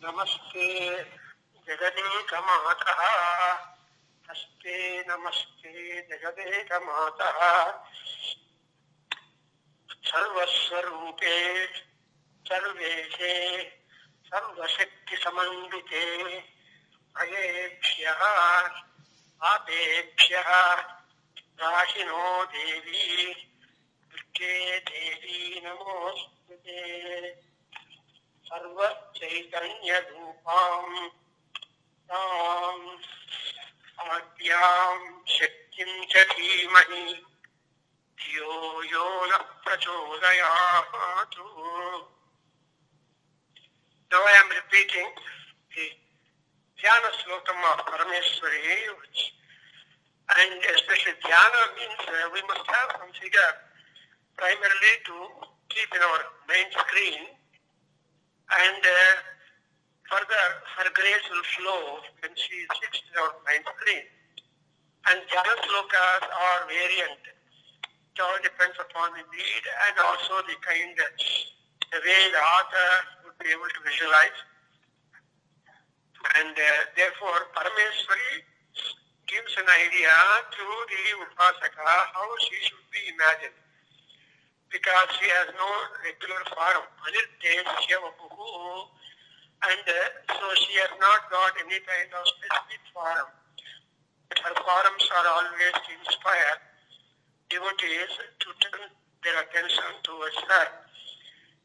नमस्ते जगदेकमातः हस्ते नमस्ते जगदेकमातः सर्वस्वरूपे सर्वेशे सर्वशक्तिसमन्विते भयेभ्यः पापेभ्यः राशिनो देवी दुर्गे देवी नमोस्तुते सर्वचैतन्यरूपां तां आद्यां शक्तिं च धीमहि धियो यो नः प्रचोदयात्. Now I am repeating the Dhyana slokam of Parameshwari, and especially Dhyana means we must have some figure primarily to keep in our main screen, and further her grace will flow when she sits in our main screen. And Dhyana slokas are variant. It all depends upon the need and also the kind, the way the author would be able to visualize. And therefore Parameshwari gives an idea to the Upasaka how she should be imagined, because she has no regular form. And so she has not got any kind of specific form. But her forms are always to inspire devotees to turn their attention towards her.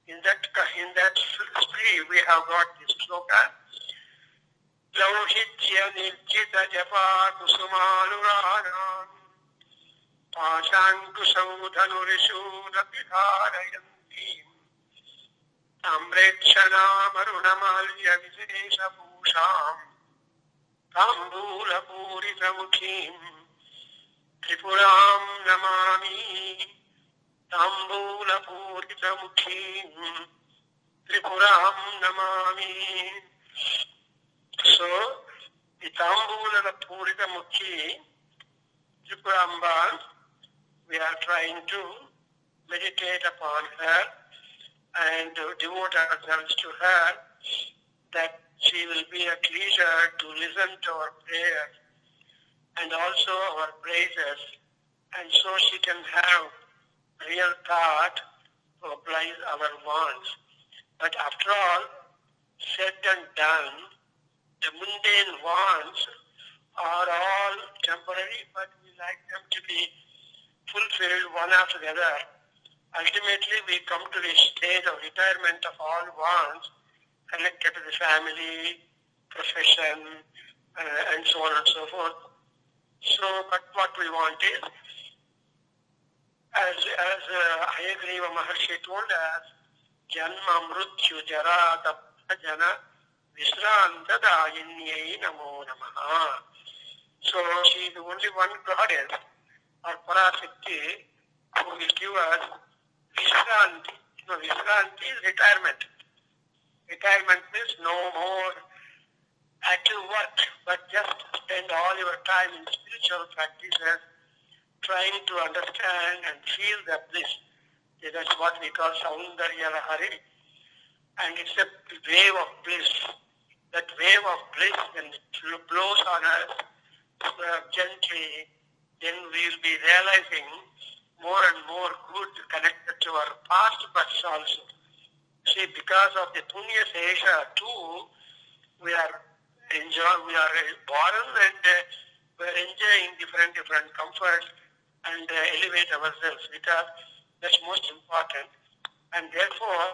In that spree we have got this sloka. Lauhitya nirjita japa kusumanuranan pashankusaudanurishudavidharayantim tamrechanamarunamalia visesha bhusham tambulapurithamukhim Tripuram namami tambulapurithamukhim Tripuram namami. So, the tambulapurithamukhi Tripuramba, we are trying to meditate upon her and devote ourselves to her, that she will be at leisure to listen to our prayers and also our praises, and so she can have real thought to oblige our wants. But after all, said and done, the mundane wants are all temporary, but we like them to be fulfilled one after the other. Ultimately, we come to the stage of retirement of all wants connected to the family, profession, and so on and so forth. So, but what we want is, as Adhyayana Maharshi told us, Janma Mrityu Jara Tapta Jana Visranta Dayinyai Namo Namaha. So she is the only one goddess or Parashakti who will give us Visranti. Visranti is retirement. Retirement means no more active work, but just spend all your time in spiritual practices, trying to understand and feel the bliss. That's what we call Soundarya Lahari. And it's a wave of bliss. That wave of bliss, when it blows on us gently, then we will be realizing more and more good connected to our past births also. See, because of the Punya Sesha too, we are born and we are enjoying different comforts and elevate ourselves, because that's most important. And therefore,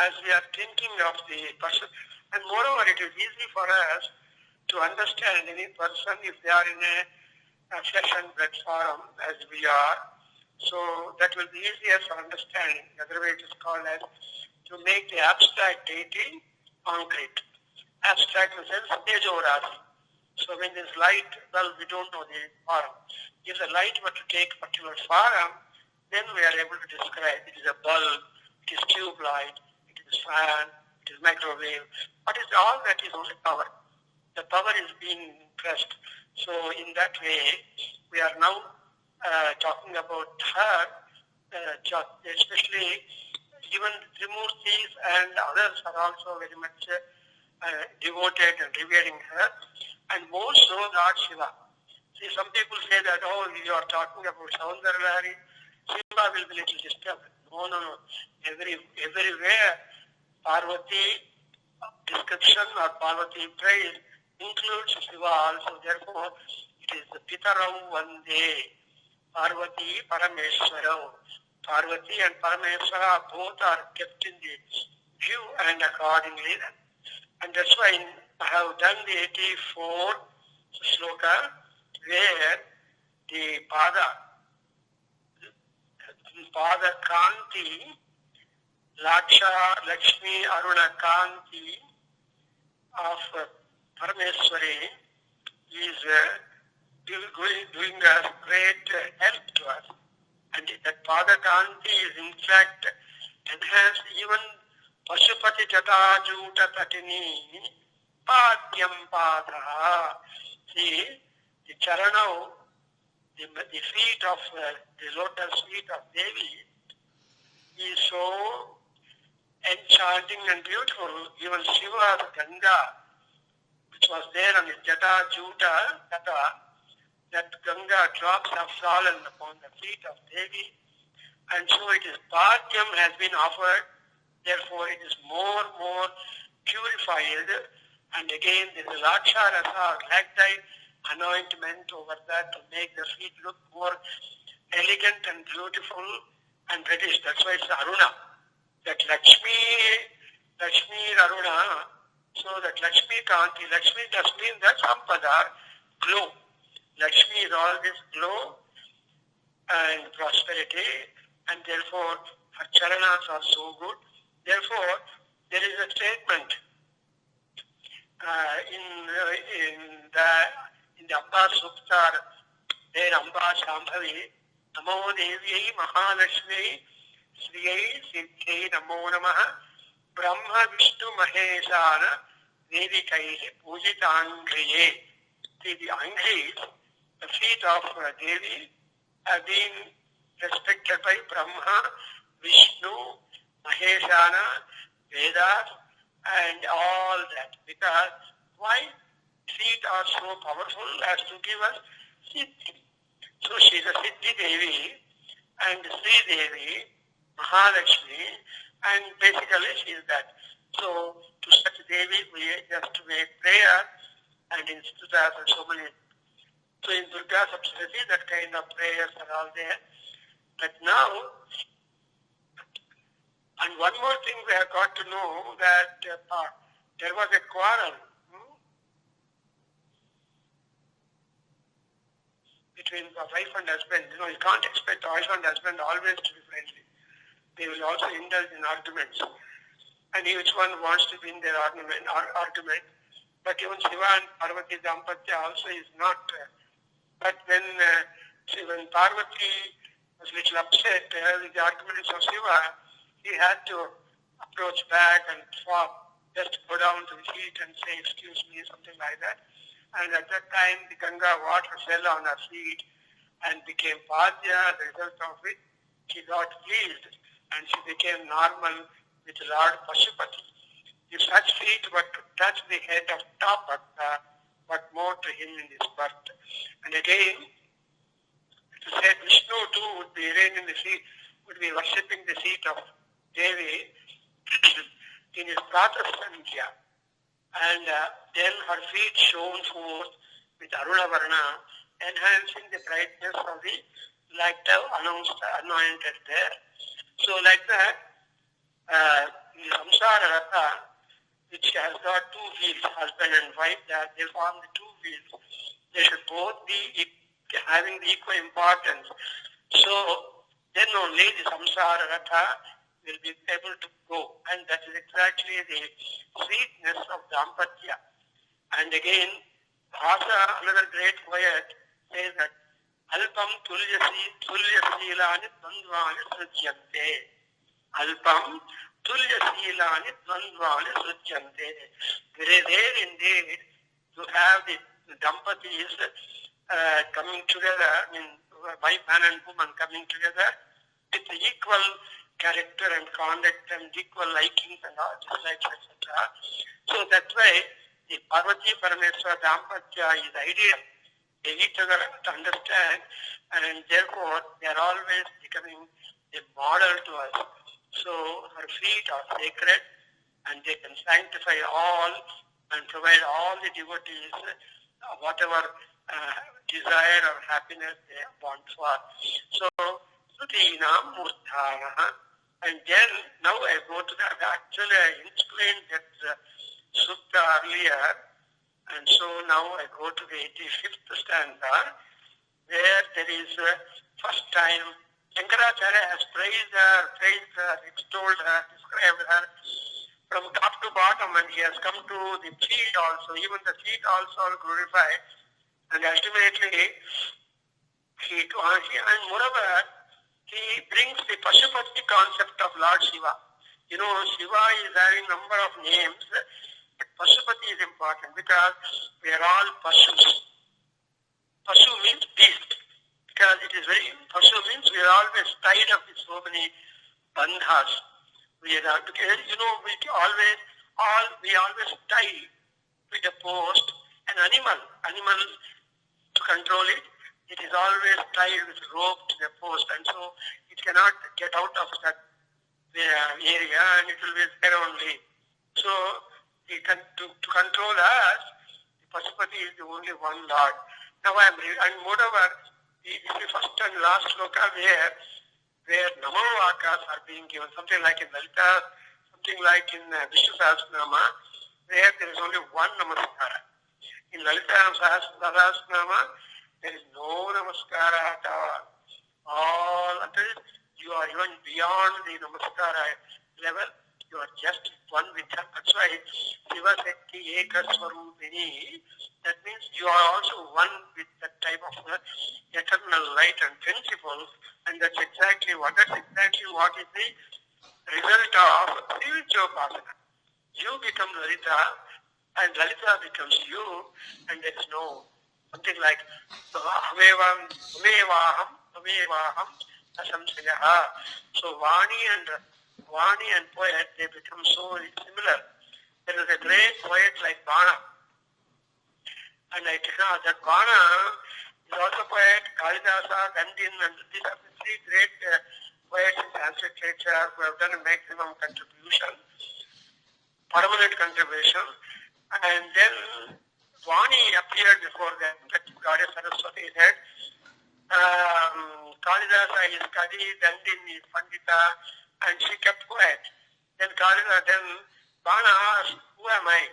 as we are thinking of the person, and moreover, it is easy for us to understand any person if they are in a flesh and blood form as we are. So that will be easier for understanding. The other way it is called as to make the abstract deity concrete. Abstract in the sense of Tejorasi. So when there is light, well, we don't know the form. If the light were to take particular form, then we are able to describe. It is a bulb, it is tube light, it is fan, it is microwave. What is all that is only power. The power is being pressed. So in that way, we are now talking about her, especially even Trimurtis and others are also very much devoted and revering her, and more so Lord Shiva. See, some people say that, oh, you are talking about Soundarya Lahari, Shiva will be little disturbed. No, no, no. Everywhere Parvati description or Parvati praise includes Shiva also. Therefore, it is the Pitaram Vande, Parvati Parameshwaram. Parvati and Parameshwara both are kept in the view, and accordingly. And that's why I have done the 84 sloka where the Pada Kanti, Lakshmi Aruna Kanti of Parameswari is doing a great help to us. And that Pada Kanti is in fact enhanced even Pashupati Jatajuta Tatini Padyam Pada. See, the Charana, the feet of the lotus feet of Devi is so enchanting and beautiful. Even Shiva's Ganga, which was there on the Jata Juta, that Ganga drops have fallen upon the feet of Devi, and so it is Padyam has been offered. Therefore, it is more purified, and again there is Laksha Rasa, lactite anointment over that to make the feet look more elegant and beautiful and reddish. That's why it's Aruna. That Lakshmi Aruna, so that Lakshmi Kanti, Lakshmi does mean that Sampada, glow. Lakshmi is always glow and prosperity, and therefore her charanas are so good. Therefore, there is a statement in the Amba Sukta, there Amba Shambhavi, Namo Devyai Mahalakshmi Sriyai Siddhai Namo Namaha Brahma Vishnu Maheshana Devikaihe Pujitangriye. See, the Angris, the feet of Devi, have been respected by Brahma, Vishnu, Maheshana, Vedas, and all that. Because why? Feet are so powerful as to give us Siddhi. So she is a Siddhi Devi and Sri Devi, Mahalakshmi, and basically she is that. So to such Devi we just make prayer, and in Stutas and so many. So in Durga Saptashti that kind of prayers are all there. But now, and one more thing we have got to know that there was a quarrel between the wife and husband. You know, you can't expect the wife and husband always to be friendly. They will also indulge in arguments. And each one wants to win their argument. But even Shiva and Parvati Dampatya also is not. But when Parvati was a little upset with the arguments of Shiva, he had to approach back and just go down to the feet and say, excuse me, something like that. And at that time, the Ganga water fell on her feet and became Padya. The result of it, she got pleased and she became normal with Lord Pashupati. If such feet were to touch the head of top Bhakta, what more to him in this birth? And again, it is said Vishnu too would be arranging the feet, would be worshipping the feet of Devi in his Prata Sandhya. And then her feet shone forth with Aruna Varna, enhancing the brightness of the light anointed there. So like that, the Samsara Ratha, which has got two wheels, husband and wife, they form the two wheels. They should both be having the equal importance. So then only the Samsara Ratha will be able to go. And that is exactly the sweetness of Dampatya. And again, Bhasa, another great poet, says that Alpam Tulyasilani Dandvani Sujyante. Alpam Tulyasilani Dandvani Sujyante. Very rare indeed to have the Dampatis coming together, I mean, wife, man and woman coming together with equal character and conduct and equal likings and all dislikes, etc. So that's why the Parvati Parameswara Dampatya is ideal. They each other to understand, and therefore they are always becoming a model to us. So her feet are sacred, and they can sanctify all and provide all the devotees whatever desire or happiness they want for. So, Srutinam Murthana. And then, now I go to that. Actually, I explained that Sutta earlier, and so now I go to the 85th stanza, where there is first time Shankaracharya has praised her, extolled her, described her from top to bottom, and he has come to the feet also. Even the feet also are glorified, and ultimately and moreover, he brings the Pashupati concept of Lord Shiva. You know, Shiva is having number of names, but Pashupati is important because we are all Pashus. Pashu means beast, because it is very, Pashu means we are always tied up with so many bandhas. We are, you know, we always tie with a post an animal to control it. It is always tied with rope to the post, and so it cannot get out of that area, and it will be there only. So, to control us, the Pashupati is the only one Lord. Now and moreover, the first and last sloka where Namo Vakas are being given, something like in Lalita, something like in Vishnu Sahasranama, where there is only one Namaskara. In Lalita Sahasranama, there is no Namaskara at all. Until you are even beyond the Namaskara level, you are just one with her. That's why Shiva Shakti Eka Swarupini, that means you are also one with that type of eternal light and principles, and that's exactly what is the result of Sivijopasana. You become Lalita, and Lalita becomes you, and there is no something like Hamevaham Asamsayaha. So Vani and poet, they become so similar. There is a great poet like Bana, and that Bana is also poet, Kalidasa, Gandhin, and these are the three great poets in Sanskrit literature who have done a maximum contribution, permanent contribution. And then Vani appeared before them, that Goddess Saraswati said, Kalidasa is Kadi, Gandhin is Pandita, and she kept quiet. Then Bana asked, who am I?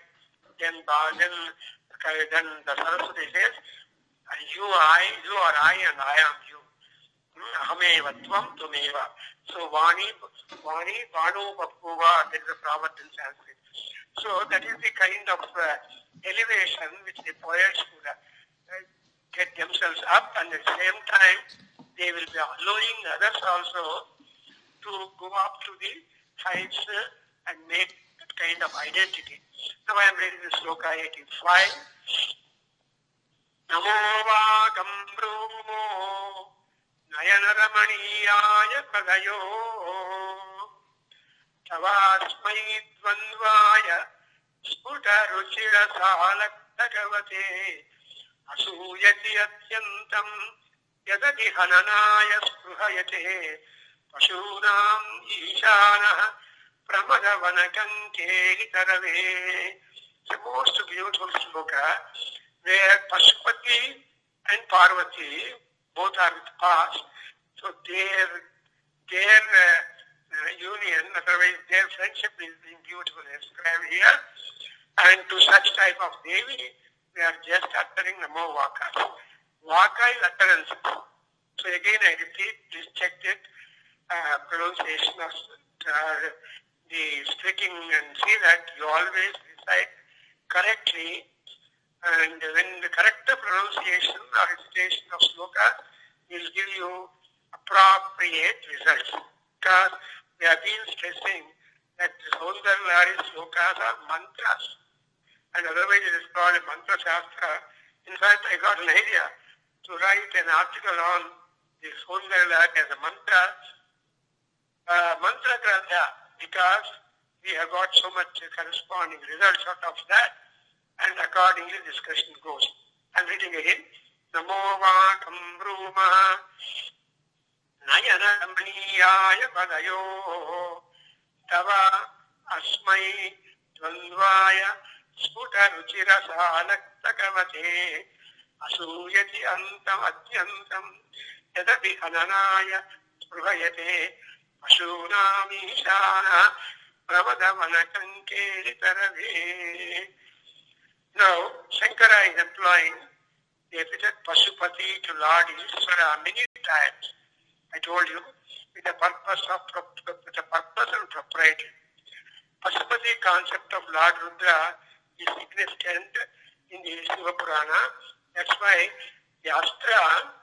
Then the Saraswati says, you are I, and I am you. Hameva tvam tumeva. So Vani, Vanu Bapuva, there is a proverb in Sanskrit. So that is the kind of elevation which the poets would get themselves up, and at the same time they will be allowing others also to go up to the heights and make that kind of identity. Now I am reading the sloka 85. Namo Vagam Brumo Nayanaramaniya Padayo Tavasmai Dvandvaya Sputa Ruchira Salak Bhagavate Asuyati Atyantam Yadati Hananaya Spruhayate Pashunam Ishana Pramadavanakanke Gitarave. It's the most beautiful sloka where Pashupati and Parvati both are with past. So their union, otherwise their friendship is being beautifully described here. And to such type of Devi, we are just uttering Namo Vaka. Vaka is utterance. So again I repeat, please check it, pronunciation of the speaking, and see that you always recite correctly. And when the correct pronunciation or recitation of slokas will give you appropriate results. Because we have been stressing that the Soundarya Lahari slokas are mantras, and otherwise it is called a mantra shastra. In fact, I got an idea to write an article on the Soundarya Lahari as a mantra mantra grantha, because we have got so much corresponding results out of that, and accordingly this question goes. I'm reading again. Namo vakam bruma nayana ramniyaya padayo tava asmai dvandvaya sputa ruchira salaktakavate asuyati antam adyantam yadapi hananaya spruvayate Ashunamishana Pravadavanakankeri Tarave. Now, Shankara is employing the epithet Pasupati to Lord Ishvara many times. I told you, with the purpose and propriety. Pasupati concept of Lord Rudra is significant in the Shiva Purana. That's why the Astra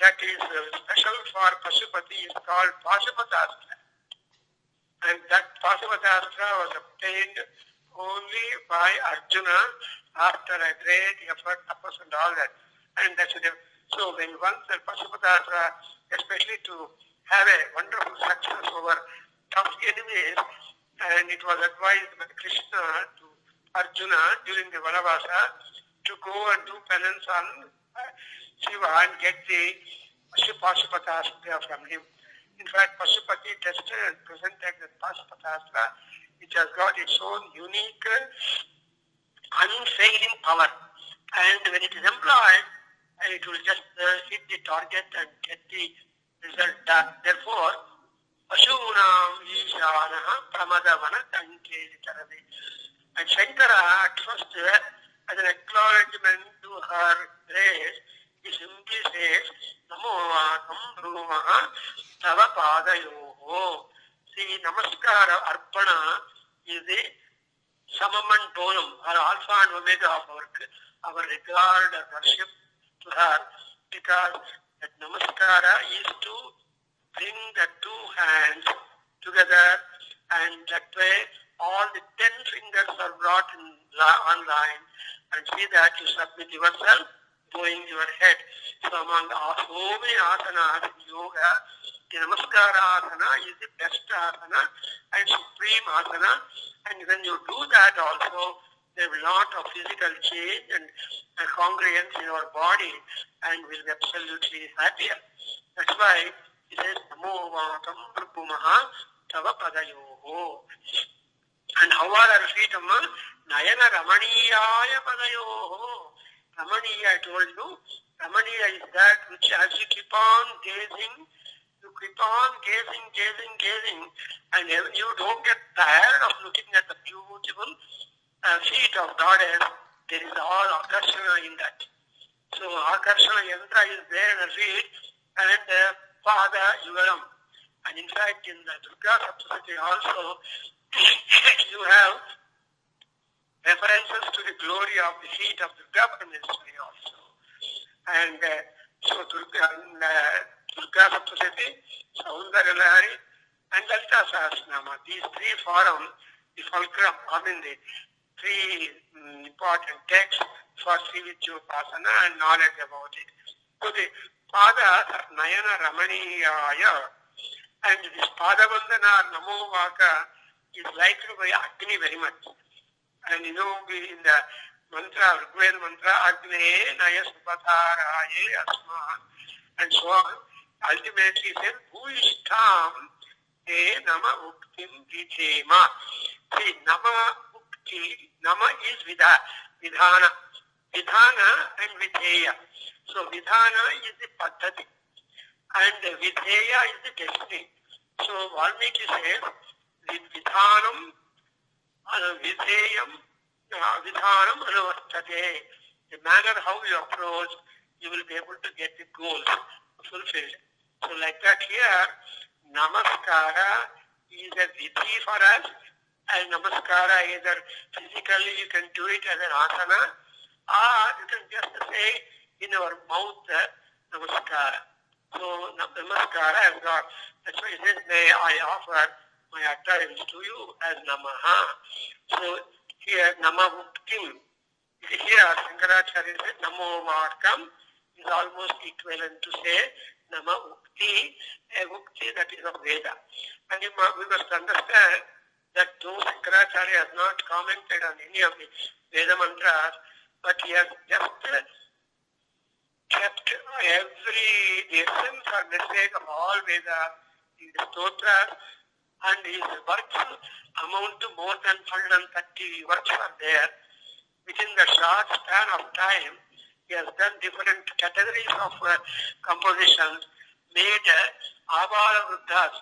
that is special for Pasupati is called Pasupatastra. And that Pasupatastra was obtained only by Arjuna after a great effort, tapas and all that. And that's it. So when once the Pasupatastra, especially to have a wonderful success over tough enemies, and it was advised by Krishna to Arjuna during the Vanavasa to go and do penance on Shiva and get the Pasupatastra from him. In fact, Pasupati tested and presented the Pasupatastra, which has got its own unique, unfailing power. And when it is employed, it will just hit the target and get the result done. Therefore, Ashunam Ishanaha Pramadavana Tankeli Tarave. And Shankara, at first, as an acknowledgement to her grace, he simply says, Namo Vakam Rumaha Tava Padayoho. See, Namaskara Arpana is the summum and bonum, or alpha and omega of our regard and worship to her, because that Namaskara is to bring the two hands together, and that way all the 10 fingers are brought on line, and see that you submit yourself, bowing your head. So among so many asanas in yoga, the Namaskara asana is the best asana and supreme asana. And when you do that also, there will be a lot of physical change and congruence in our body, and we'll be absolutely happier. That's why he says, Namo Vakam Rupumaha Tava Padayoho. And how are our feet, Amma? Nayana Ramaniyaya Padayoho. Ramaniya, I told you, Ramaniya is that which as you keep on gazing, you keep on gazing, and you don't get tired of looking at the beautiful feet of Goddess. There is all Akarshana in that. So Akarshana Yantra is there in the feet, and Pada Yugalam. And in fact, in the Durga Saptasati also, you have references to the glory of the feet of Durga Parmeshwari also. And so Durga Saptasati, Soundarya Lahari, and Lalita Sahasranama, these three form the fulcrum, the three important texts for Sri Vidyopasana and knowledge about it. So the Pada Nayana Ramaniyaya, and this Pada Vandana Namo Vaka is liked by Agni very much. And in the mantra, Rigveda mantra, Agne Naya Supataraye Asman, and so on. Ultimately said, who is Tam? Nama Uktim Vidhema. See, Nama Ukti, Nama is Vidhana. Vidhana and Vidheya. So Vidhana is the Paddhati, and Vidheya is the destiny. So Valmiki says, Vidhanam, Vidheyam, Vidhanam Anavastate. The manner how you approach, you will be able to get the goals fulfilled. So like that here, Namaskara is a vidhi for us, and Namaskara either physically you can do it as an asana, or you can just say in our mouth Namaskara. So Namaskara has got, that's why it says, may I offer my utterance to you as Namaha. So here Nama Uktim. Here Shankaracharya said Namo Vakam is almost equivalent to say Nama Uktim. mukti, a mukti that is of Veda. And we must understand that though Shankaracharya has not commented on any of the Veda mantras, but he has just kept the essence or message of all Veda in the stotras, and his works amount to more than 130 works are there. Within the short span of time, he has done different categories of compositions, made Abhala Vruddhas,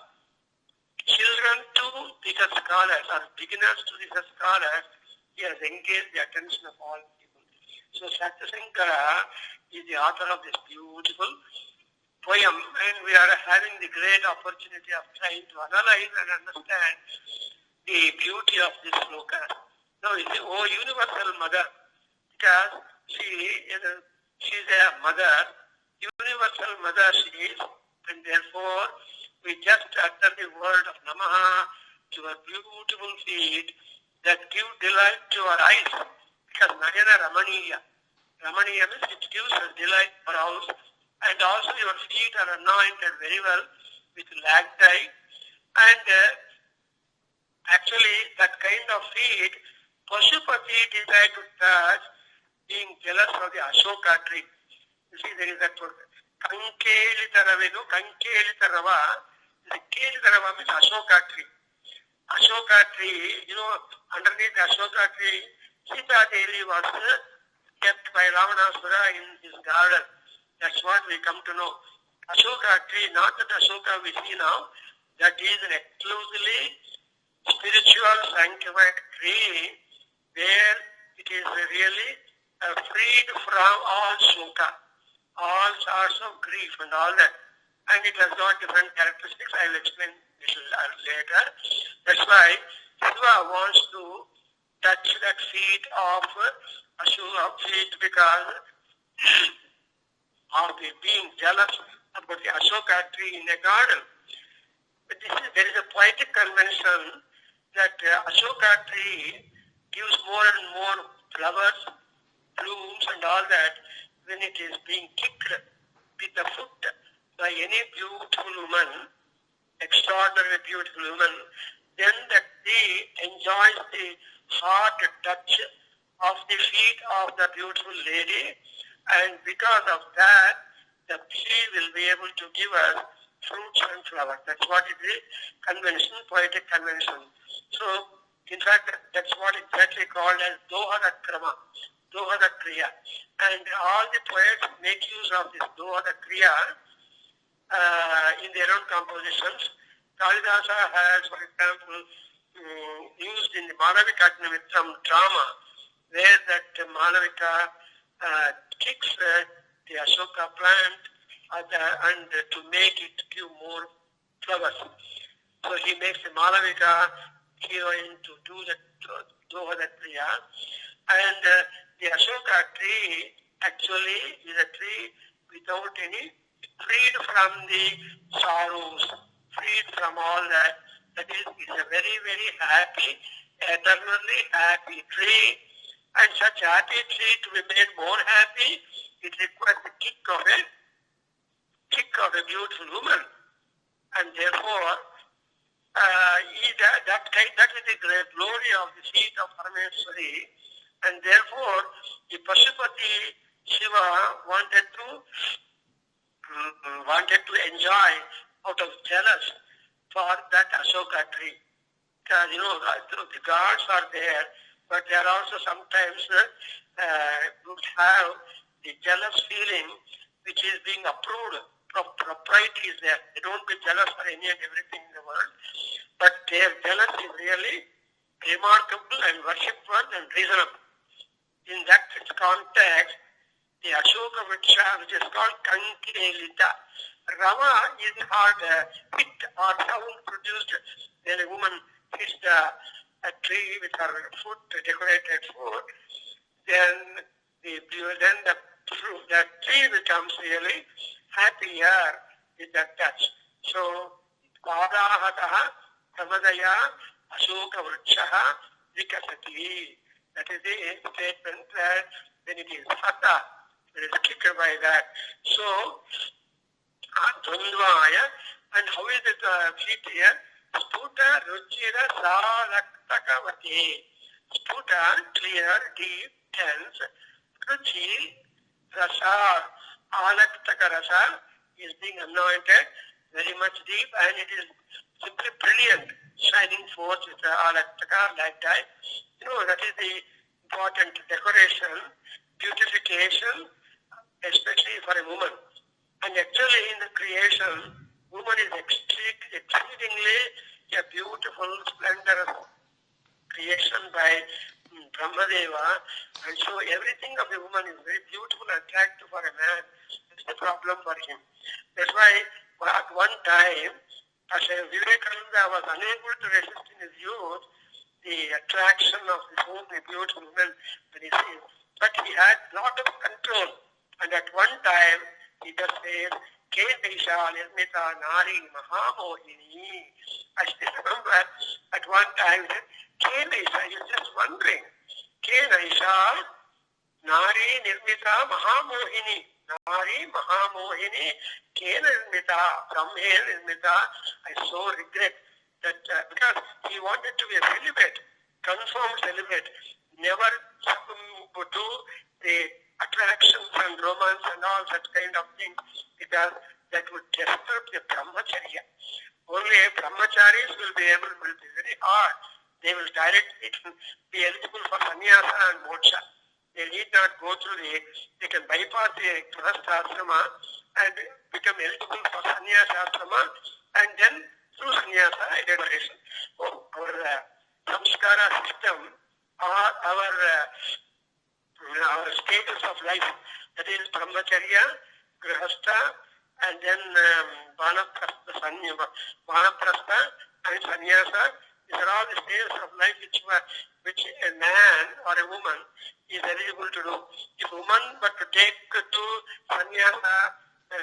children to bigger scholars or beginners to bigger scholars. He has engaged the attention of all people. So Satya Sankara is the author of this beautiful poem, and we are having the great opportunity of trying to analyze and understand the beauty of this sloka. Now, it's the universal mother, because she is a mother, universal mother she is, and therefore we just utter the word of Namaha to her beautiful feet that give delight to our eyes, because Nayana Ramaniya. Ramaniya means it gives us delight for us, and also your feet are anointed very well with lag dye, and actually that kind of feet Pashupati desired to touch, being jealous of the Ashoka tree. You see, there is that word, Kankelitarava, Kankelitarava. The Kelitarava means Ashoka tree. Ashoka tree, underneath the Ashoka tree, Sita Devi was kept by Ravanasura in his garden. That's what we come to know. Ashoka tree, not that Ashoka we see now, that is an exclusively spiritual sanctified tree, where it is really freed from all shokha, all sorts of grief and all that. And it has got different characteristics. I will explain a little later. That's why Shiva wants to touch that feet of Ashoka feet, because of being jealous about the Ashoka tree in a garden. But there is a poetic convention that Ashoka tree gives more and more flowers, blooms and all that when it is being kicked with the foot by any beautiful woman, extraordinarily beautiful woman, then that tree enjoys the hot touch of the feet of the beautiful lady, and because of that, the tree will be able to give us fruits and flowers. That's what it is, convention, poetic convention. So, in fact, that's what is exactly called as Dohada Krama, Dohada Kriya. And all the poets make use of this Dohada Kriya in their own compositions. Kalidasa has, for example, used in the Malavika Nimittam drama, where that Malavika kicks the Ashoka plant and to make it give more flowers. So he makes the Malavika heroine to do the Dohada Kriya. And the Ashoka tree actually is a tree without any, freed from the sorrows, freed from all that. That is, it's a very, very happy, eternally happy tree. And such happy tree to be made more happy, it requires the kick of a beautiful woman. And therefore, that is the great glory of the feet of Parameshwari, and therefore the Pashupati Shiva wanted to enjoy out of jealous for that Ashoka tree. Because the gods are there, but they are also sometimes would have the jealous feeling which is being approved. Propriety is there. They don't be jealous for any and everything in the world. But their jealousy is really remarkable and worshipworthy and reasonable. In that context, the Ashoka Vriksha, which is called Kankelita. Rama is called hit or sound produced when a woman hits a tree with her foot, decorated foot. Then the tree becomes really happier with that touch. So, Padahataha Samadaya Ashoka Vrikshaha Vikasati. That is the statement that when it is hata, it is kicked by that. So, Dvandvaya. And how is it feet here? Sputa ruchira salaktakavati. Sputa, clear, deep, tense. Ruchi, rasa, alaktaka rasa is being anointed, very much deep, and it is simply brilliant, shining forth with the alaktaka like that. That is the important decoration, beautification, especially for a woman. And actually in the creation, woman is exceedingly a beautiful, splendorous creation by Brahmadeva, and so everything of the woman is very beautiful and attractive for a man. It's the problem for him. That's why at one time, as Vivekananda was unable to resist in his youth the attraction of this only beautiful woman when he sees, but he had a lot of control. And at one time, he just said, Kendra nirmita nari mahamohini. I still remember at one time, Kendra, he was just wondering, Kendra nari nirmita mahamohini. Nari mahamohini, Kendra nirmita, Brahme nirmita. I so regret that because he wanted to be a celibate, confirmed celibate, never succumb to the attractions and romance and all such kind of things, because that would disturb the brahmacharya. Only brahmacharis will be very hard. They will directly be eligible for sannyasa and moksha. They need not go through they can bypass the grihasthashrama and become eligible for sannyasa ashrama, and then through sannyasa liberation. Our samskara system, our status of life, that is brahmacharya, grihastha, and then vanaprastha and sannyasa. These are all the stages of life which a man or a woman is eligible to do. If a woman were to take to sannyasa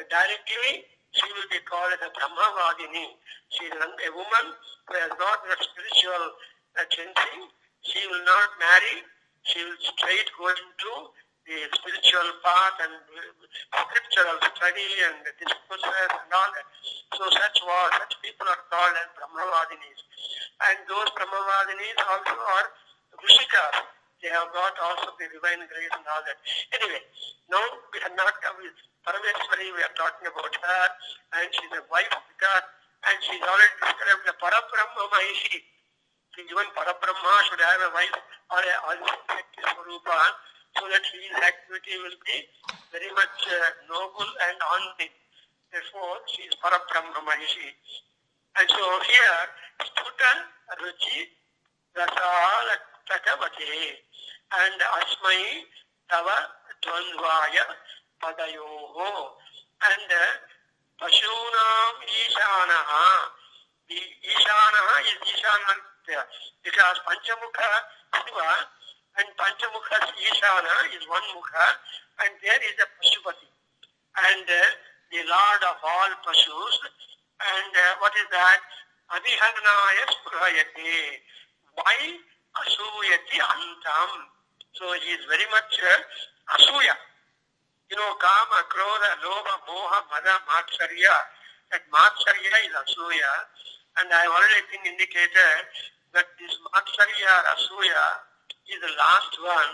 directly, she will be called as a brahmavadini. She is a woman who has not the spiritual cleansing. She will not marry. She will straight go into the spiritual path and scriptural study and discourses and all that. So such people are called as brahmavadinis. And those brahmavadinis also are Rishikas. They have got also the divine grace and all that. Anyway, now we are not Parameswari, we are talking about her, and she's a wife of God, and she's already described the Parabrahma Mahishi. Even Parabrahma should have a wife or a Swarupa, so that his activity will be very much noble and honoring. Therefore, she is Parabrahma Mahishi. And so here, Stutan Ruchi Rasala Takavate and Asmai Tava Dvandvaya Padayoho and Pashunam Ishanaha. The Ishanaha is Ishanantya, because Panchamukha Shiva and Panchamukha Ishana is one Mukha, and there is a Pashupati and the Lord of all Pashus. And what is that? Abhihanaya Sprayate. Why Asuyati Antam? So he is very much Asuya. Kama, Krodha, Lobha, Moha, Mada, Matsarya. That Matsarya is Asuya. And I have already indicated that this Matsarya or Asuya is the last one.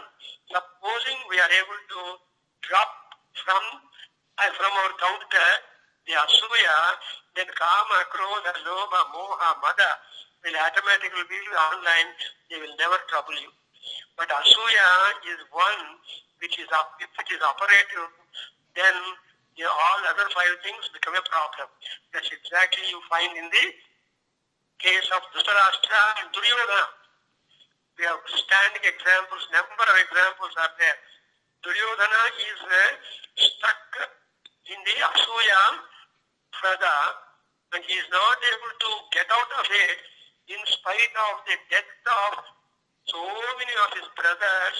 Supposing we are able to drop from our counter the Asuya, then Kama, Krodha, Lobha, Moha, Mada will automatically be online. They will never trouble you. But Asuya is one which is if it is operative, then all other five things become a problem. That's exactly you find in the case of Dhritarashtra and Duryodhana. We have standing examples, number of examples are there. Duryodhana is stuck in the Asuya Prada, and he is not able to get out of it in spite of the death of so many of his brothers,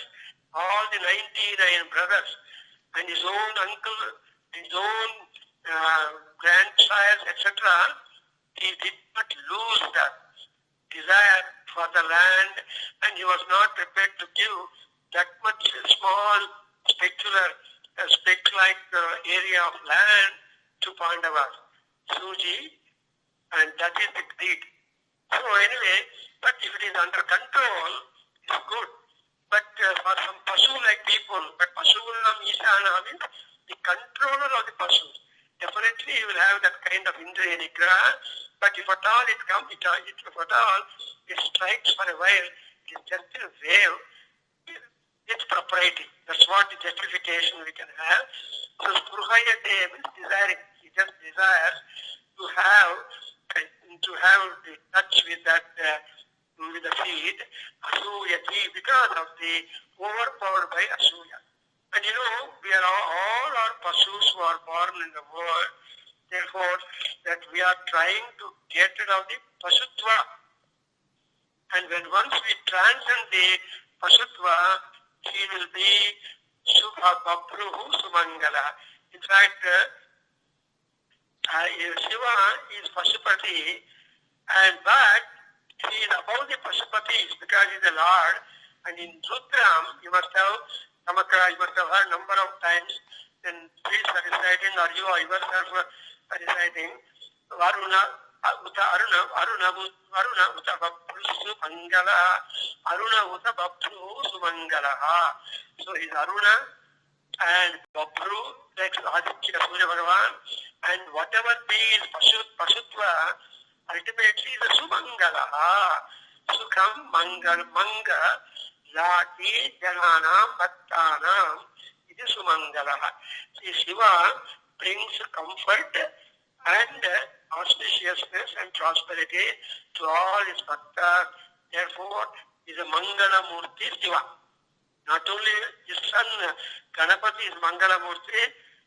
all the 99 brothers, and his own uncle, his own grandsires, etc. He did not lose the desire for the land, and he was not prepared to give that much small speck-like area of land to Pandavas, Suji, and that is the deed. So anyway, but if it is under control, it's good. But for some Pasu-like people, but Pasunam Ishana means the controller of the Pasu. Definitely you will have that kind of Indriya Nigraha, but if at all it comes, if at all it strikes for a while, it is just a wave, it's propriety. That's what the justification we can have. So Spurhayate means desiring. He just desires to have the touch with that with the feet, Asuyati, because of the overpowered by Asuya. And you know, we are all our Pasus who are born in the world, therefore that we are trying to get rid of the Pasutva. And when once we transcend the Pasutva, he will be Subha Babruhu Sumangala. In fact, Shiva is Pasupati, but he is above the Pasupatis because he is the Lord. And in Rudram, you must have come across, you must have heard number of times, then priests are reciting, or you or yourself are reciting, Varuna Uta Babru Sumangala, Aruna Uta Babru Sumangala. So he is Aruna and Babru, like Aditya Surya Bhagavan, and whatever be is Pasutva, ultimately is a Sumangala. Sukham Manga Lati Jananam Bhattanam. It is Sumangala. See, Shiva brings comfort and auspiciousness and prosperity to all his bhaktas. Therefore, is a Mangala Murti Shiva. Not only his son Ganapati is Mangala Murti,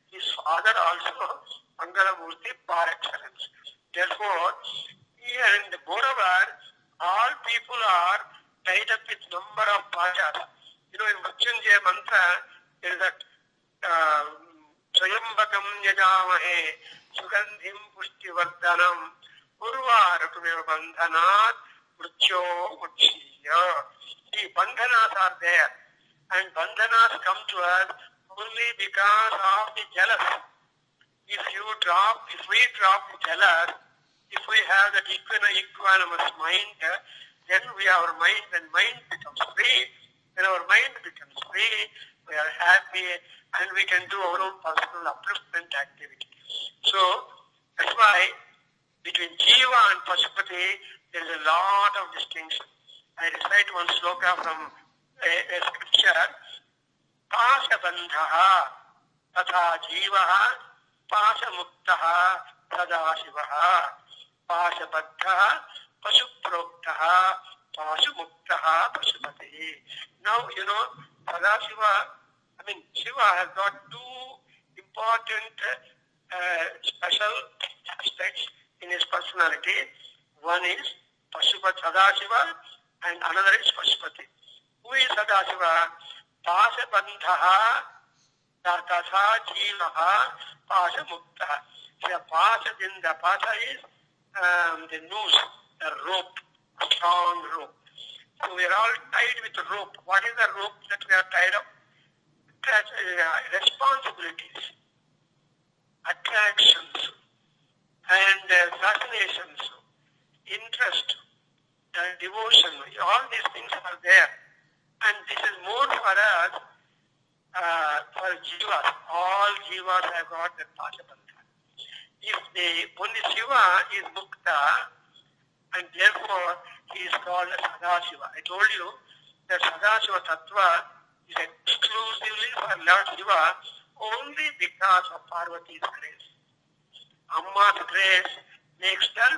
his father also Mangala Murti par excellence. Therefore, here in the Boravar, all people are tied up with number of pajas. You know, in Mrityunjaya mantra, there is that Swayambakam Yajamahe, Sugandhim Pushtivardhanam, Urvaratumeva Bandhanat, Mrityo Mukshiya. The bandhanas are there, and bandhanas come to us only because of the jealous. If we drop the jealous, if we have that equanimous mind, then our mind becomes free. When our mind becomes free, we are happy and we can do our own personal upliftment activity. So that's why between Jiva and Pasupati there is a lot of distinction. I recite one sloka from a scripture. Pasha bandhaha tatha jivaha pasha muktaha sada shivaha pasha baddhaha pasuproktaha pasha muktaha pasupati. Now, you know, Shiva has got two important special aspects in his personality. One is Pasupati Sadashiva and another is Pasupati. Who is Sadashiva? Pasha bandhaha tatha jivaha pasha muktaha. The pasha is the noose, a rope, a strong rope. So we are all tied with a rope. What is the rope that we are tied up? Responsibilities, attractions, and fascinations, interest, devotion. All these things are there. And this is more for us, for jivas. All jivas have got that pashabandha. If only Shiva is mukta, and therefore he is called Sadashiva. I told you that Sadashiva Tattva is exclusively for Lord Shiva only because of Parvati's grace. Amma's grace makes the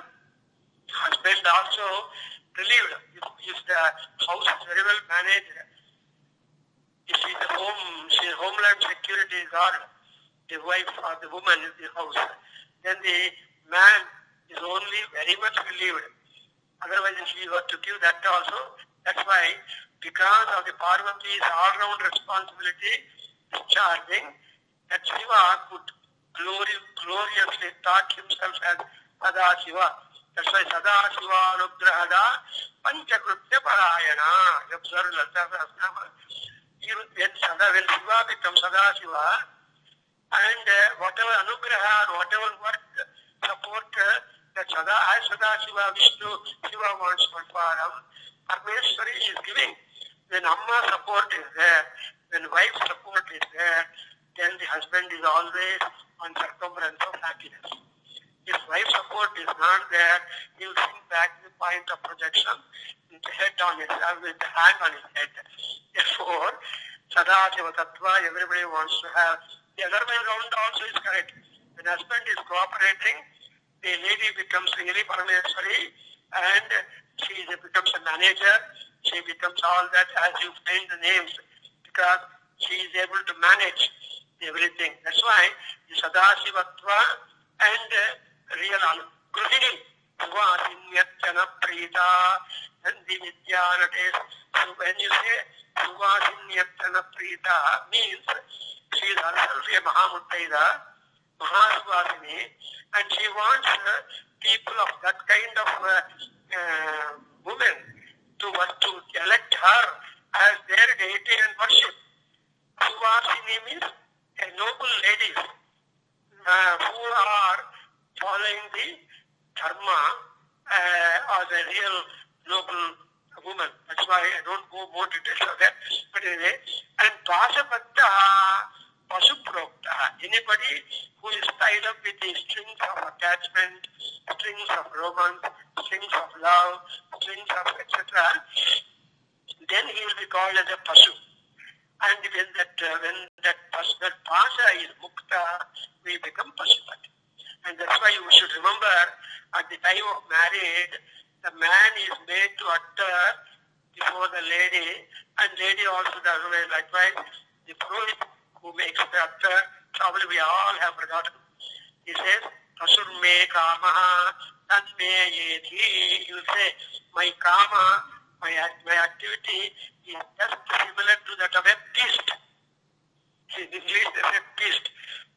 husband also relieved. If the house is very well managed, if homeland security guard, the wife or the woman in the house, then the man is only very much relieved. Otherwise, if he were to give that also, that's why, because of the Parvati's all-round responsibility discharging, that Shiva could gloriously thought himself as Sadashiva. That's why Sadashiva Anugrahada Panchakrutya Parayana. You observe Lalita Sahasranama. When Shiva becomes Sadashiva, And whatever anugraha or whatever work, support that as Sadashiva, Vishnu, Shiva wants to perform, Parmeshwari is giving. When Amma support is there, when wife support is there, then the husband is always on circumference of happiness. If wife support is not there, he will sink back to the point of projection, with the head on his, with the hand on his head. Therefore, Sadashiva Tattva, everybody wants to have. The other way around also is correct. When husband is cooperating, the lady becomes really Parameshwari, and she becomes a manager. She becomes all that as you find the names, because she is able to manage everything. That's why the Sadashivatva and real Gruhini, Suvasinyatjana Prita, and the Vidyanates. So when you say Suvasinyatjana Prita, means she is herself a Mahamuttaida, Mahasuvasini, and she wants people of that kind of women to elect her as their deity and worship. Suvasini means a noble ladies who are following the dharma as a real noble woman. That's why I don't go more details of that. But anyway, and Pasapata, Pasuprokta, anybody who is tied up with the strings of attachment, strings of romance, strings of love, strings of etc., then he will be called as a Pasu. And when that Pasa is Mukta, we become Pasupati. And that's why you should remember, at the time of marriage, the man is made to utter before the lady, and lady also does likewise. The Purohit who makes the utter, probably we all have forgotten. He says, Pasurme Kamaha Tanme Yedhi. He will say, my Kama, my activity is just similar to that of a beast. In English they say beast.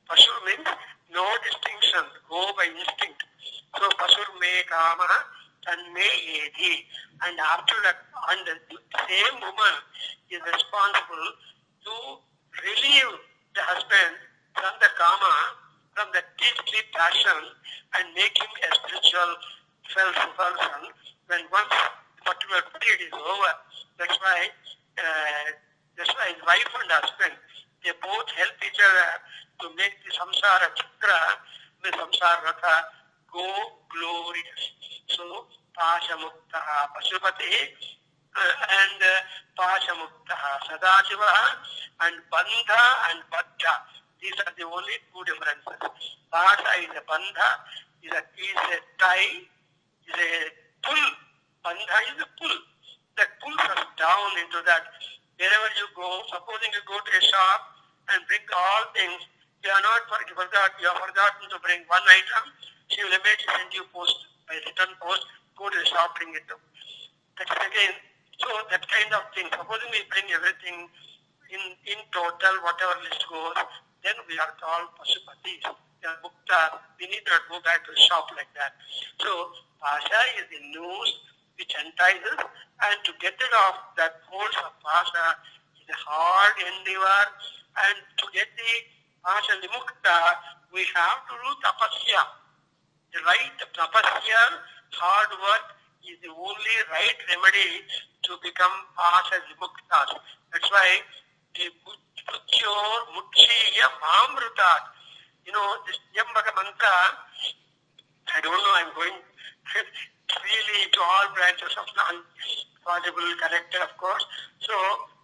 Pasur means no distinction, go by instinct. So Pasurme Kamaha Tanme Yedhi. And after that, and the same woman is responsible to relieve the husband from the Kama, from the deeply passion, and make him a spiritual person when once the particular period is over. That's why his wife and husband, they both help each other to make the samsara chakra, the samsara ratha, go glorious. So, Pashamuktaha Pasupati and Pashamuktaha Sadashivaha and Bandha and Baddha. These are the only two differences. Pasha is a Bandha, is a tie, is a pull. Bandha is a pull. That pulls us down into that. Wherever you go, supposing you go to a shop and bring all things, you have forgotten to bring one item, she will immediately send you post, by return post, go to the shop, bring it up. That is again, so that kind of thing. Supposing we bring everything in total, whatever list goes, then we are called Pasupatis. We are Mukta. We need not go back to the shop like that. So, Pasha is the noose which entices, and to get rid of that force of Pasha is a hard endeavor, and to get the Pasha Limukta, we have to do tapasya. The right tapasya, hard work, is the only right remedy to become Pasha Limuktas. That's why the Muchyor Muchiya Mamrutat. You know, this Yambaka mantra, I don't know, I'm going really into all branches of non-possible character, of course. So,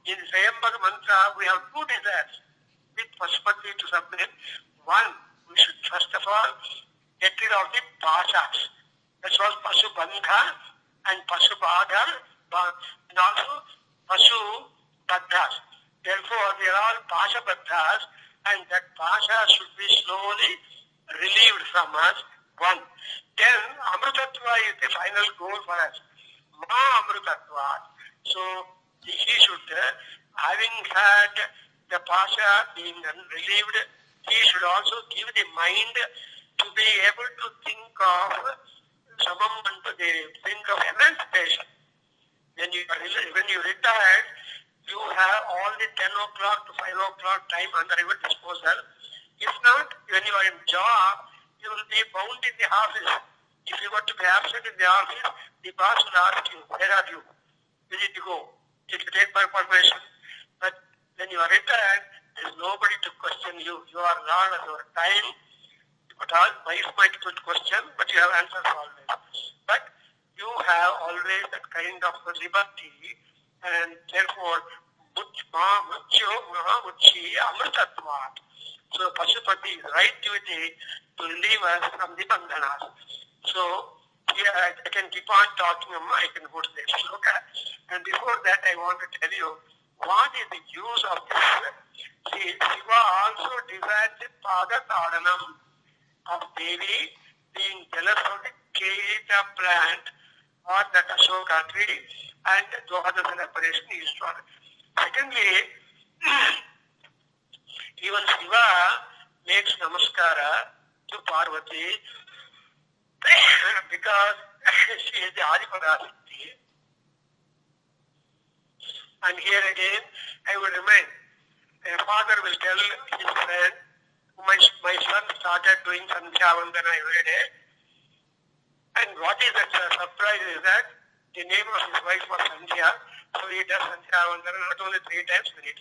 in Sayambaka mantra, we have two desires with Pashupati to submit. One, we should first of all get rid of the Pashas. That's all Pasubandha and Pasubadha, and also Pasubadhas. Therefore, they are all Pashabadhas, and that Pasha should be slowly relieved from us. One. Then, Amrutatva is the final goal for us. Ma Amrutatva. So, he should, having had the Pasha being relieved, he should also give the mind to be able to think of think of emancipation. When you retire, you have all the 10 o'clock to 5 o'clock time under your disposal. If not, when you are in job, you will be bound in the office. If you got to be absent in the office, the boss will ask you, where are you? Where did you go? Did you take my permission? But when you are retired, there is nobody to question you. You are Lord of your time. But all wife might put question, but you have answers always. But you have always that kind of liberty, and therefore, Amritatvat. So Pashupati is right duty to relieve us from the bandhanas. So here I can keep on talking, I can go to the next sloka. And before that I want to tell you what is the use of this. See, Shiva also desired the Padasadanam of Devi being jealous of the Keta plant or the Ashoka tree and Dwada celebration is for. Secondly, even Shiva makes namaskara to Parvati because she is the Adiparashakti. And here again, I will remind, a father will tell his friend, my son started doing Sandhya Vandana every day. And what is the surprise is that the name of his wife was Sandhya, so he does Sandhya Vandana not only 3 times a day.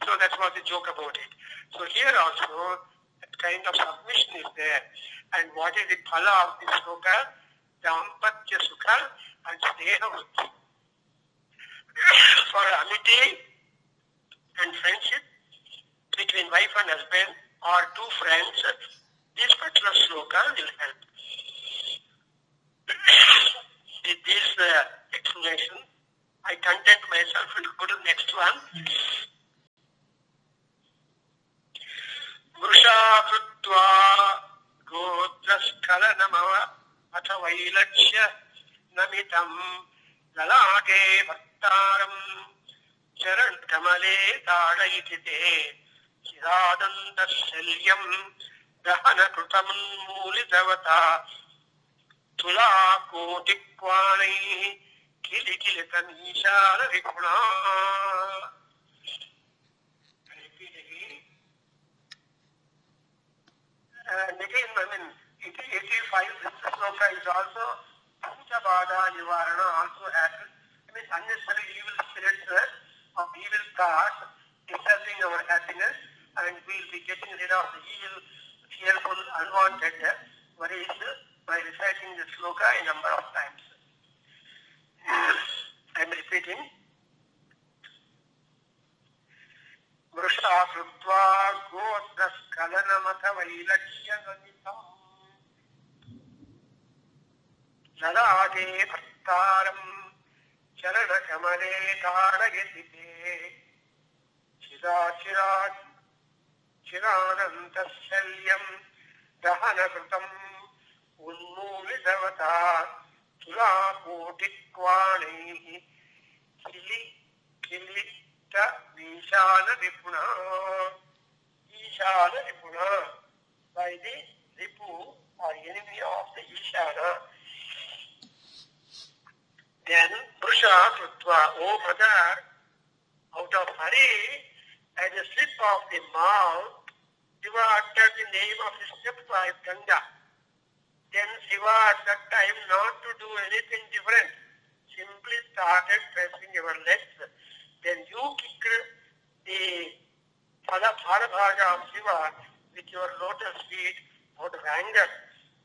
So that's what the joke about it. So here also, that kind of submission is there. And what is the phala of this sloka? Dampatya sukha and sneha vritti. For amity and friendship between wife and husband or two friends, this particular sloka will help. With this explanation, I content myself and go to the next one. Vrusha krutva gotraskalanamava atavailakshya namitam lalake bhattaram charan kamale tadayitite chidadantashalyam dahana krutam mulitavata tula kotikwanai kilikilitanishala vikuna. And again, 85, this sloka is also Panchabada Nivarana also happens. Unnecessary evil spirits of evil thoughts disturbing our happiness, and we will be getting rid of the evil, fearful, unwanted worries by reciting the sloka a number of times. I am repeating. Vrusha krutva gotraskalanamata vailakshya namitam lalade bhattaram charana kamale tadayatite chiranantashalyam dahana krutam unmulitavata tula kotikwanai kilita Ishana Ripuna. Ishana Ripuna, by the Ripu or enemy of the Ishana. Then Prusha Krutva, O brother, out of hurry, at the slip of the mouth, Shiva uttered the name of his stepwife Kendra. Then Shiva at that time, not to do anything different, simply started pressing your legs. Then you kicked the Bharat of Shiva with your lotus feet out of anger.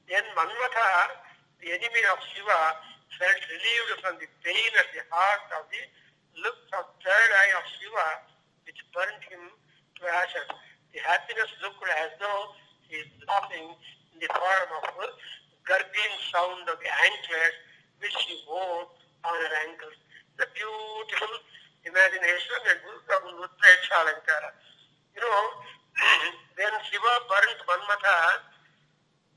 Then Manmatha, the enemy of Shiva, felt relieved from the pain at the heart of the look of third eye of Shiva, which burnt him to ashes. The happiness looked as though he is laughing in the form of a gurgling sound of the anklets which he wore on her ankles. The beautiful imagination and from Utrecha Alankara. You know, when Shiva burnt Manmatha,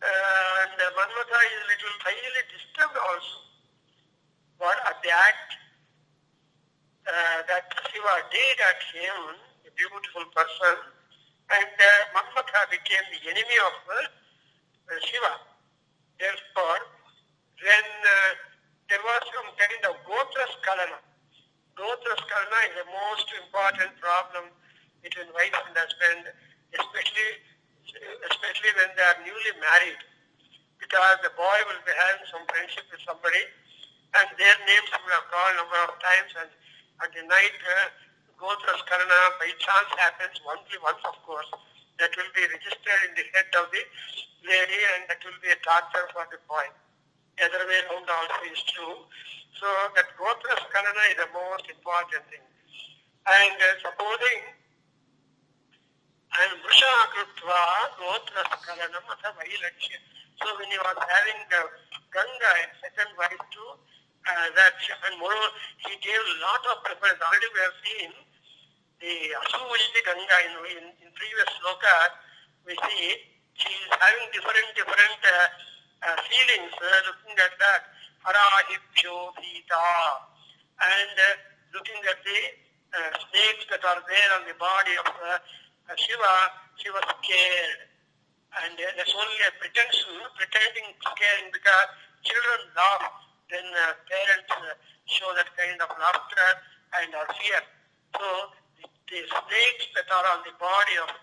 and Manmatha is a little highly disturbed also. But at the act that Shiva did at him, a beautiful person, and Manmatha became the enemy of Shiva. Therefore, when there was some kind of Gotraskalana. Gotraskalana is the most important problem between wife and husband, especially especially when they are newly married, because the boy will be having some friendship with somebody, and their names will have called a number of times, and at the night, Gotra Skarana by chance happens, only once of course, that will be registered in the head of the lady, and that will be a torture for the boy. The other way around also is true. So that Gotra Skarana is the most important thing. And supposing and Vrisha Krutva Gotra Skaranam Atha Vailakshya. So when he was having Ganga and second wife to that, and moreover, he gave a lot of preference. Already we have seen the Asuvajiti Ganga in previous sloka. We see she is having different feelings looking at that. Harahibhyo Vita, and looking at the snakes that are there on the body of Shiva, she was scared. And that's only a pretending scaring, because children laugh when parents show that kind of laughter and or fear. So the snakes that are on the body of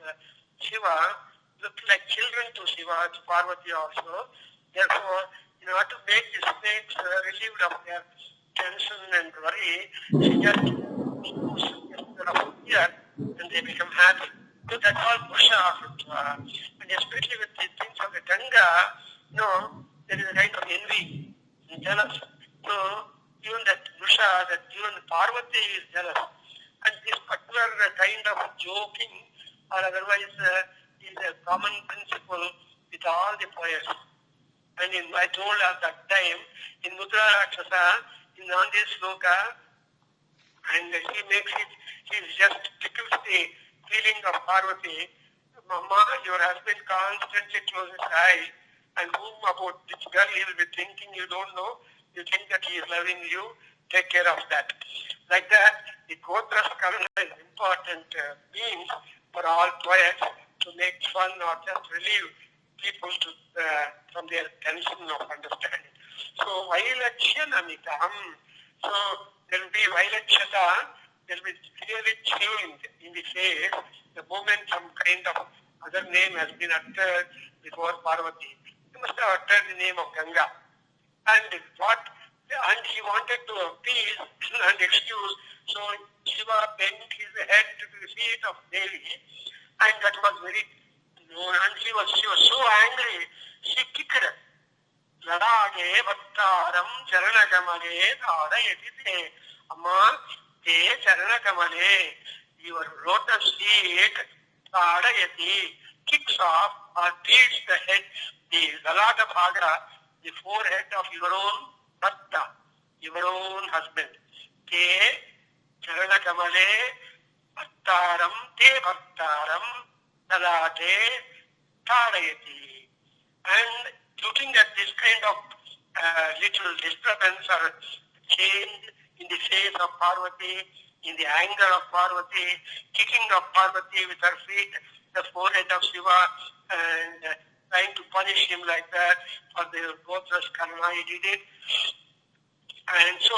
Shiva look like children to Shiva, to Parvati also. Therefore, in order to make the snakes relieved of their tension and worry, she just instead of fear, and they become happy. So that's all Pusha. And especially with the things of the Ganga, there is a kind of envy and jealous. So even that Pusha, that even Parvati is jealous. And this particular kind of joking or otherwise is a common principle with all the poets. And I told at that time, in Mudra Rakshasa, in Nandi Sloka, and he just tickles the feeling of Parvati. Mama, your husband constantly closes his eye, and whom about which girl he will be thinking you don't know, you think that he is loving you, take care of that. Like that, the Gotra Skarana is important means for all poets to make fun or just relieve people from their tension of understanding. So, Vailakshyanamitam. So, there will be Vailakshata, there will be clearly change in the face the moment some kind of other name has been uttered before Parvati. He must have uttered the name of Ganga. And he wanted to appease and excuse, so Shiva bent his head to the feet of Devi, and that was very, and she was so angry, she kicked her. Ladage Bhattaram Charanakamale Adhyayati te Amma te Charanakamale, your lotus feet Adhyayati, kicks off or beats the head, the Lalata Bhaga, the forehead of your own Bhatta, your own husband. Te Charanakamale Bhattaram te Bhattaram Lalate Adhyayati. And looking at this kind of little disturbance or change in the face of Parvati, in the anger of Parvati, kicking of Parvati with her feet, the forehead of Shiva, and trying to punish him like that for the Gotra Skarana, he did it. And so,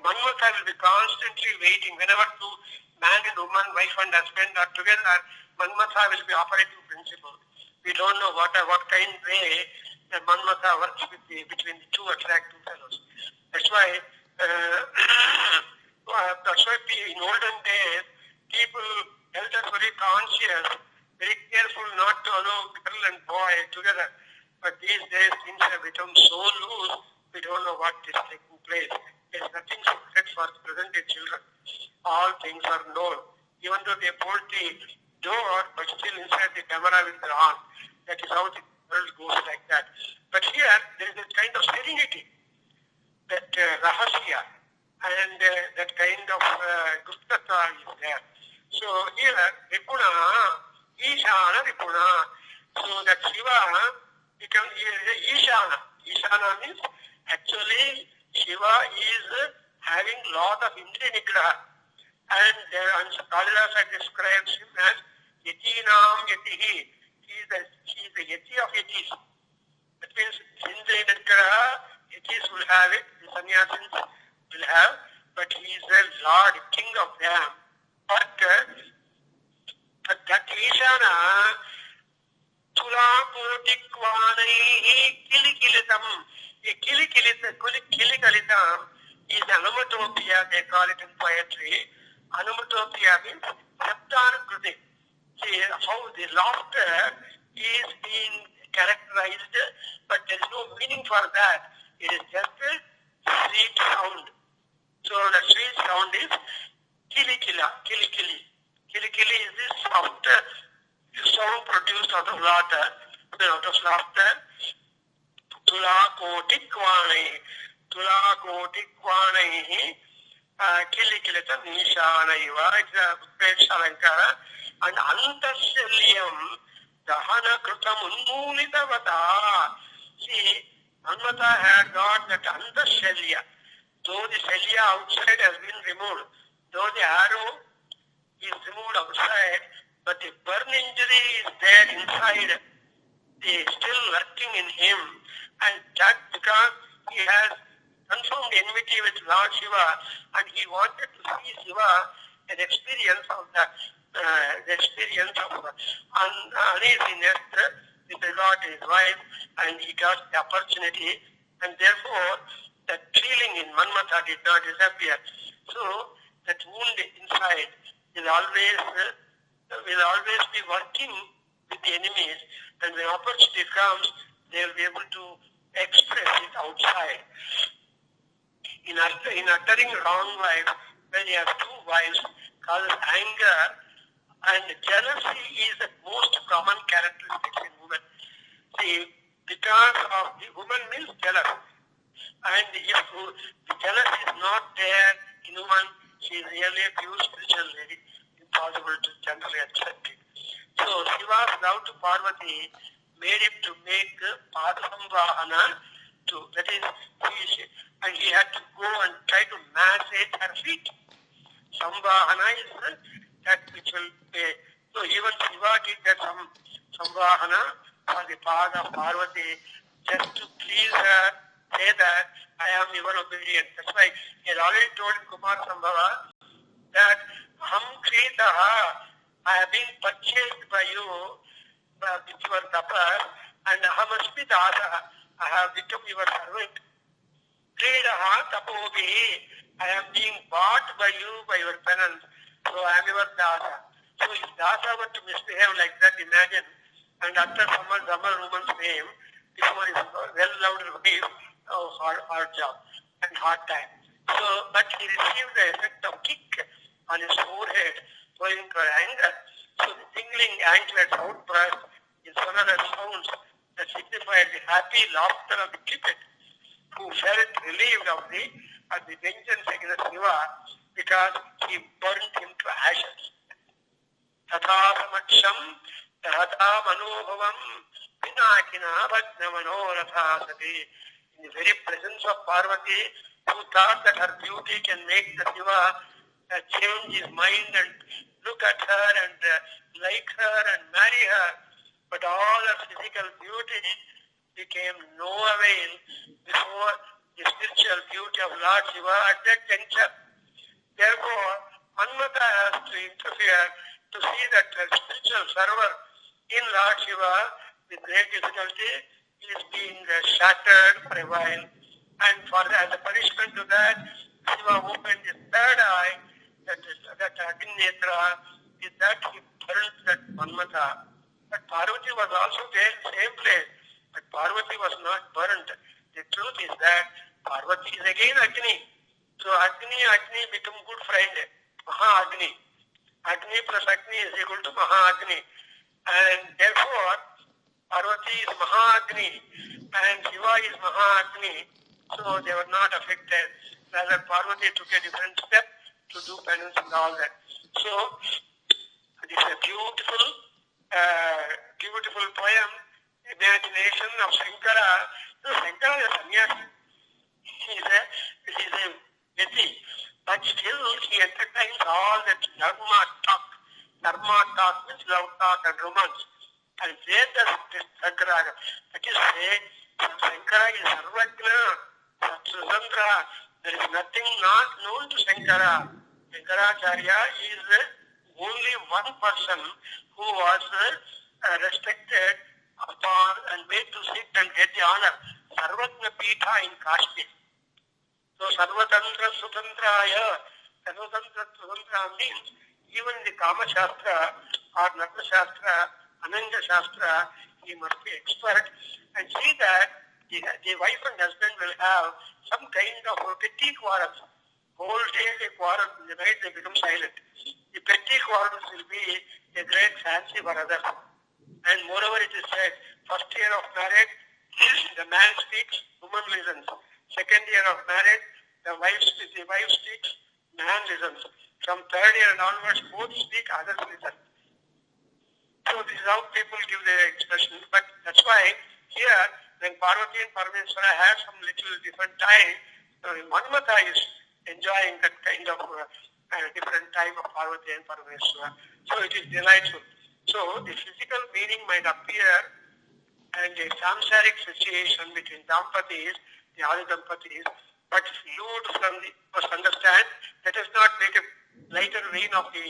Manmata will be constantly waiting. Whenever two man and woman, wife and husband are together, Manmata will be operating principle. We don't know what kind of way Manmata works between the two attractive fellows. That's why in olden days, people held us very conscious, very careful not to allow girl and boy together. But these days, things have become so loose, we don't know what is taking place. There's nothing secret for present-day children. All things are known. Even though they bolt the door, but still inside the camera will be on. That is how the world goes like that. But here, there is a kind of serenity, that rahasya, and that kind of guptata is there. So here, Ripuna, Ishana Ripuna. So that Shiva becomes Ishana. Ishana means actually Shiva is having lot of Indriya Nigraha. And Kalidasa describes him as Yatinam Yatihi. He is the Yati of Yatis. That means Indriya Nigraha, Yatis will have it, the Sannyasins will have, but he is the Lord, King of them. But that Ishana Tulakotikvanaihi kilikilitam. A kilikalitam is anomatopia, they call it in poetry. Anomatopia means Saptanakruti. See how the laughter is being characterized, but there is no meaning for that. It is just a sweet sound. So the sweet sound is kilikila, kilikili. Kilikili is this sound produced out of laughter, Tulakotikvanaihi kilikilita nishanaiva. It's a great Salankara. And antasyalyam dahana krutam unmulitavata. See, Anmata had got that antashalya. Though the shalya outside has been removed, though the arrow is removed outside, but the burn injury is there inside. They are still lurking in him, and that because he has confirmed enmity with Lord Shiva, and he wanted to see Shiva, an experience of the experience of uneasiness with regard to his wife, and he got the opportunity, and therefore that feeling in Manmatha did not disappear. So that wound inside will always be working with the enemies, and when opportunity comes, they will be able to express it outside. In uttering wrong wife, when you have two wives, causes anger, and jealousy is the most common characteristic in women. See, because of the woman means jealous, and if the jealousy is not there in woman, she is really a pure spiritual lady, impossible to generally accept it. So Shiva's love to Parvati made him to make Padasambhahana, that is, and he had to go and try to massage her feet. Sambhahana is that which will pay. So even Shiva did that Sambhahana for the path of Parvati, just to please her, say that I am your obedient. That's why he had already told Kumar Sambhava that Ham Kritaha, I have been purchased by you with your tapas, and Ahamasmi Dasa, I have become your servant. Kridaha Tapobihi, I am being bought by you by your penance, so I am your Dasa. So if Dasa were to misbehave like that, imagine, and after some woman's name, before his well-loved wife, hard job and hard time. So, but he received the effect of kick on his forehead, owing to anger. So the tingling anklets outburst is one of the sounds that signified the happy laughter of the Cupid, who felt relieved of the vengeance against Shiva because he burnt him to ashes. Tatha samaksham tahata manobhavam vinakina bhagna manoratha sati. In the very presence of Parvati, who thought that her beauty can make the Shiva change his mind and look at her and like her and marry her, but all her physical beauty became no avail before the spiritual beauty of Lord Shiva at that juncture. Therefore, Manmata has to interfere to see that her spiritual fervor in Lord Shiva with great difficulty is being shattered for a while, and as a punishment to that, Shiva opened his third eye, that Agnetra, with that he burnt that Manmata. But Parvati was also there in the same place, but Parvati was not burnt. The truth is that Parvati is again Agni. So Agni become good friend, Maha-Agni. Agni plus Agni is equal to Maha-Agni. And therefore, Parvati is Maha-Agni and Shiva is Maha-Agni. So they were not affected. Rather, Parvati took a different step to do penance and all that. So, it is a beautiful poem, imagination of Shankara. So, Shankara is a sannyasi. He is a yati. But still, he entertains all that dharma talk. Dharma talk means love talk and romance. And where does this Shankara? That is, Shankara is Sarvajna, Susandra. There is nothing not known to Shankara. Shankaracharya is only one person who was respected upon and made to sit and get the honor. Sarvatma Pitha in Kashmir. So Sarvatantra Sutantraya, Sarvatantra Sutantra means even in the Kama Shastra or Narva Shastra, Ananga Shastra, he must be expert and see that the wife and husband will have some kind of petty quarrels. Whole day they quarrel, in the night they become silent. The petty quarrels will be a great fancy for others. And moreover it is said, first year of marriage, the man speaks, woman listens. Second year of marriage, the wife speaks, man listens. From third year and onwards, both speak, others listen. So this is how people give their expression. But that's why here, when Parvati and Parameswara have some little different time, Manmata is enjoying that kind of different type of Parvati and Parameswara. So it is delightful. So the physical meaning might appear and a samsaric situation between Dampatis, the Adi Dampatis, but viewed from the must understand, let us not make a lighter vein of the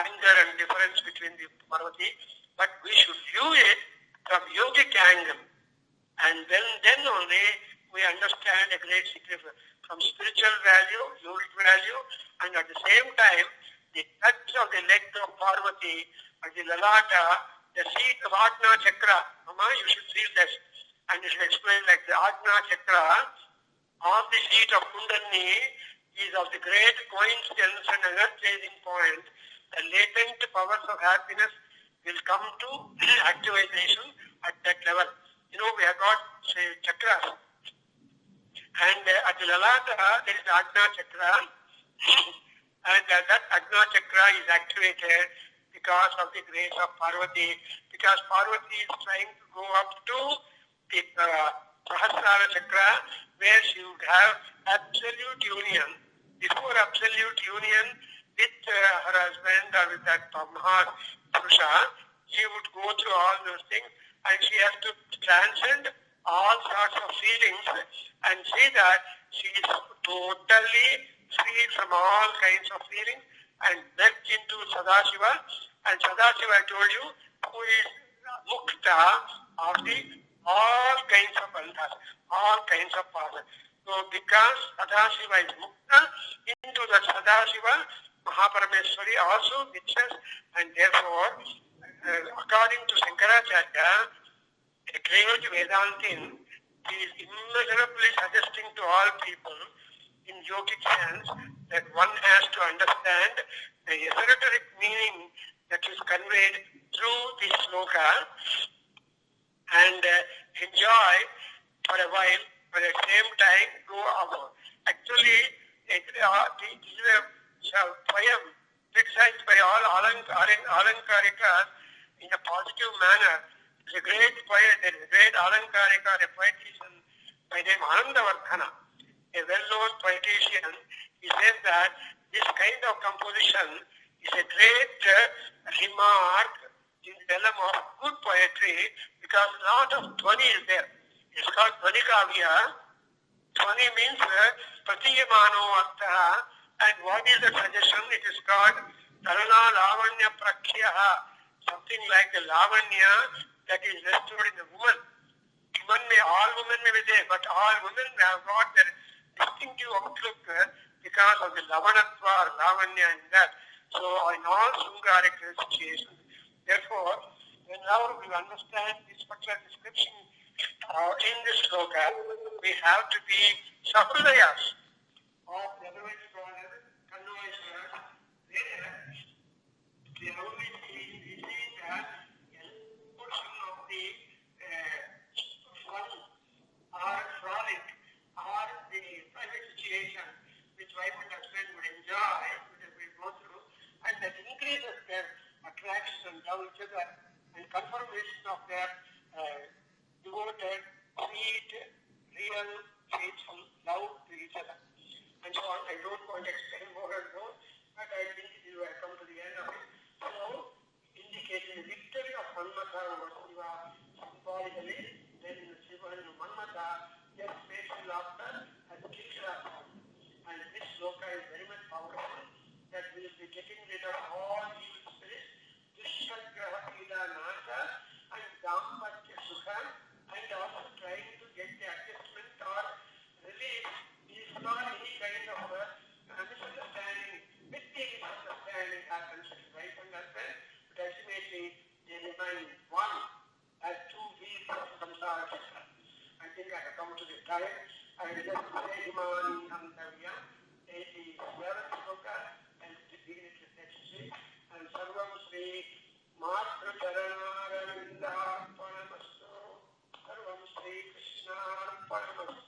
anger and difference between the Parvati, but we should view it from yogic angle. And then only we understand a great significance from spiritual value, yogic value, and at the same time, the touch of the leg of Parvati or the Lalata, the seat of Ajna Chakra. Mama, you should feel this. And you should explain like the Ajna Chakra on the seat of Kundalini is of the great coincidence and energizing point. The latent powers of happiness will come to activation at that level. You know, we have got, say, chakras. And at the Lalata, there is the Ajna Chakra. And that Ajna Chakra is activated because of the grace of Parvati. Because Parvati is trying to go up to the Sahasrara Chakra, where she would have absolute union. Before absolute union with her husband or with that Maha Purusha, she would go through all those things and she has to transcend all sorts of feelings and see that she is totally free from all kinds of feelings and merge into Sadashiva. And Sadashiva, I told you, who is mukta of the all kinds of bandhas, all kinds of powers. So because Sadashiva is mukta, into the Sadashiva, Mahaparameswari also mixes, and therefore, according to Shankaracharya, a great Vedantin is immeasurably suggesting to all people in yogic sense that one has to understand the esoteric meaning that is conveyed through this sloka and enjoy for a while, but at the same time go above. Actually, this is a poem criticized by all Alankarikas in a positive manner. There is a great poet, there is a great Alankarika, a poetician by name Anandavardhana, a well-known poetician. He says that this kind of composition is a great remark in the realm of good poetry because a lot of dhvani is there. It's called dhvani kavya. Dhvani means pratiyamano artha, and what is the suggestion? It is called tarana lavanya prakhyaha, something like the lavanya that is restored in the woman. All women may be there, but all women have got their distinctive outlook because of the lavanatva or lavanya in that. So in all Sungaric situations, therefore, whenever we understand this particular description in this sloka, we have to be Sahudayas of the otherwise called Kannoiswaras, where the only thing we see that a portion of the fun or frolic or the private situation which wife and husband would enjoy, which we go through, and that increases their attraction love each other and confirmation of their devoted, sweet, real, faithful love to each other. And so on. I don't want to explain more and more, but I think you have come to the end of it. So, indicating the victory of Manmata over Shiva symbolically, then Shiva and Manmata, their spatial laughter has kicked us. And this sloka is very much powerful, that we will be getting rid of all evil spirits, Dushagraha Pida Nasa, and Dampatya I just say Himani Hantavya, 87th sloka, and begin it with next week. And Sarvam Sri Matra Charanaravinda Paramastu, Sarvam Sri Krishna Paramastu.